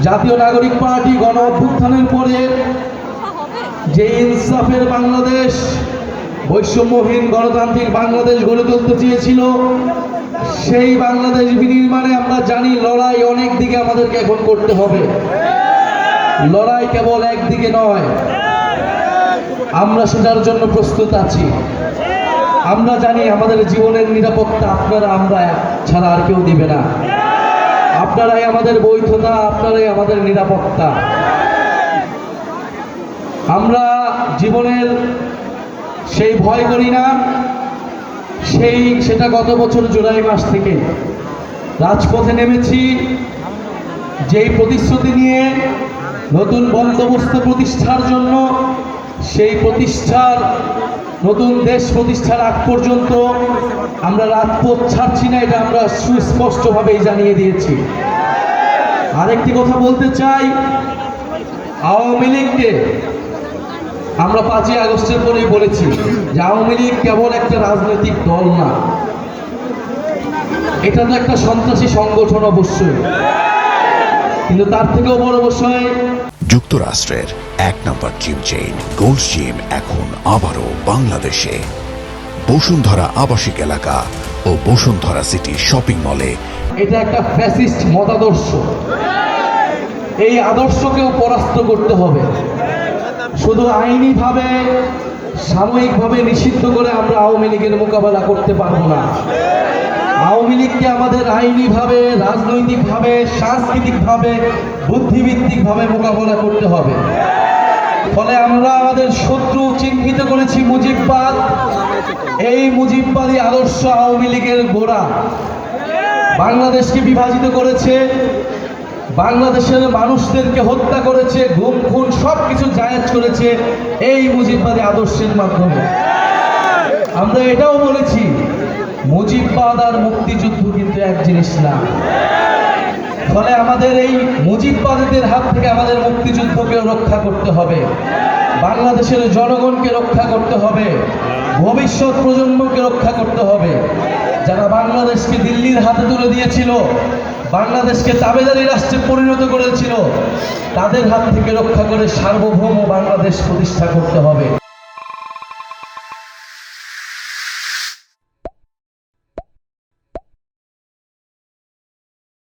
জাতীয় নাগরিক পার্টি গণ অভ্যুত্থানের পরে যে ইনসাফের বাংলাদেশ, বৈষম্যহীন গণতান্ত্রিক বাংলাদেশ গড়ে তুলতে চেয়েছিল, সেই বাংলাদেশ বিনির্মাণে আমরা জানি লড়াই অনেক দিকে আমাদেরকে এখন করতে হবে। লড়াই কেবল একদিকে নয়, আমরা সেটার জন্য প্রস্তুত আছি। আমরা জানি আমাদের জীবনের নিরাপত্তা আপনারা আমরা ছাড়া আর কেউ দিবে না। আপনারাই আমাদের বৈধতা, আপনারাই আমাদের নিরাপত্তা। আমরা জীবনের সেই ভয় করি না, সেটা গত বছর জুলাই মাস থেকে রাজপথে নেমেছি যেই প্রতিশ্রুতি নিয়ে নতুন বন্দোবস্ত প্রতিষ্ঠার জন্য, সেই প্রতিষ্ঠার নতুন দেশ প্রতিষ্ঠার আগ পর্যন্ত আমরা রাজপথ ছাড়ছি না, এটা আমরা সুস্পষ্টভাবেই জানিয়ে দিয়েছি। আরেকটি কথা বলতে চাই, আওয়ামী লীগকে আমরা 5ই আগস্টের পরেই বলেছি যে আওয়ামী লীগ কেবল একটা রাজনৈতিক দল না, এটা তো একটা সন্ত্রাসী সংগঠন অবশ্যই, কিন্তু তার থেকেও বড় বিষয় যুক্তরাষ্ট্রের 1 নম্বর জিম চেইন গোল্ডস জিম এখন আবারও বাংলাদেশে। বসুন্ধরা আবাসিক এলাকা ও বসুন্ধরা সিটি শপিং মলে। এটা একটা ফ্যাসিস্ট মতাদর্শ, এই আদর্শকেও পরাস্ত করতে হবে। শুধু আইনিভাবে সাময়িকভাবে নিষিদ্ধ করে আমরা আওয়ামী লীগের মোকাবেলা করতে পারবো না। আওয়ামী লীগকে আমাদের আইনিভাবে, রাজনৈতিকভাবে, সাংস্কৃতিকভাবে, বুদ্ধিভিত্তিকভাবে মোকাবেলা করতে হবে। ফলে আমরা আমাদের শত্রু চিহ্নিত করেছি মুজিববাদ। এই মুজিববাদী আদর্শ আওয়ামী লীগের গোড়া, বাংলাদেশকে বিভাজিত করেছে, বাংলাদেশের মানুষদেরকে হত্যা করেছে, গুম খুন সবকিছু জায়েজ করেছে এই মুজিববাদী আদর্শের মাধ্যমে। আমরা এটাও বলেছি মুজিববাদ আর মুক্তিযুদ্ধ কিন্তু এক জিনিস না। ফলে আমাদের এই মুজিববাদীদের হাত থেকে আমাদের মুক্তিযুদ্ধকে রক্ষা করতে হবে, বাংলাদেশের জনগণকে রক্ষা করতে হবে, ভবিষ্যৎ প্রজন্মকে রক্ষা করতে হবে। যারা বাংলাদেশকে দিল্লির হাতে তুলে দিয়েছিল, বাংলাদেশকে তাবেদারি রাষ্ট্রে পরিণত করেছিল, তাদের হাত থেকে রক্ষা করে সার্বভৌম বাংলাদেশ প্রতিষ্ঠা করতে হবে।